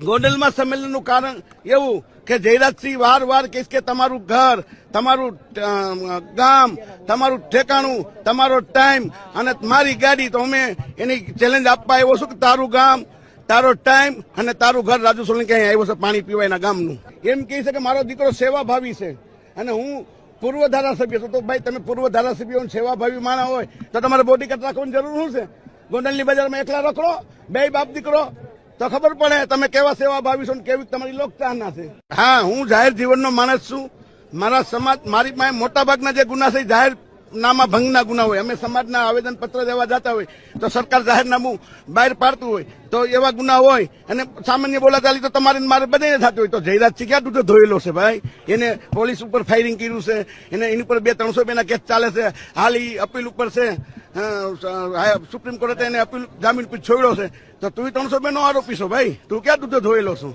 ગોંડલમાં સંમેલનનું કારણ એવું કે જયરાજસિંહ વાર કહીશ કે તમારું ઘર, તમારું ગામ, તમારું ઠેકાણું, તમારો ટાઈમ અને મારી ગાડી, તો અમે એની ચેલેન્જ આપવા આવ્યો છું કે તારું ગામ, તારો ટાઈમ અને તારું ઘર રાજુ સોલંકી અહીં આવ્યો છે પાણી પીવા એના ગામનું. એમ કહી છે કે મારો દીકરો સેવાભાવી છે અને હું પૂર્વ ધારાસભ્ય છું. તો ભાઈ તમે પૂર્વ ધારાસભ્યો સેવાભાવી માણા હોય તો તમારે બોડીગાર્ડ રાખવાની જરૂર શું છે? ગોંડલની બજારમાં એકલા રખડો, બે બાપ દીકરો, તો ખબર પડે તમે કેવા સેવાભાવી છો ને કેવી તમારી લોકચાહના છે. હા, હું જાહેર જીવનનો માણસ છું. મારા સમાજ, મારી પાસે મોટા ભાગના જે ગુના છે જાહેર નામા ભંગના ગુના હોય. અમે સમાજના આવેદન પત્ર દેવા જતા હોય તો સરકાર જાહેરનામું બહાર પાડતું હોય તો એવા ગુના હોય અને સામાન્ય બોલાચાલી તો તમારે મારે બધાને થતું હોય. તો જયરાજસિંહ ક્યાં દૂધો ધોયેલો છે ભાઈ? એને પોલીસ ઉપર ફાયરિંગ કર્યું છે, એને એની ઉપર 200-300 ના કેસ ચાલે છે. હાલ ઈ અપીલ ઉપર છે, સુપ્રીમ કોર્ટે એને અપીલ જામીન પર છોડ્યો છે. તો તું 300 નો આરોપી છો ભાઈ? તું ક્યાં દૂધો ધોયેલો છું?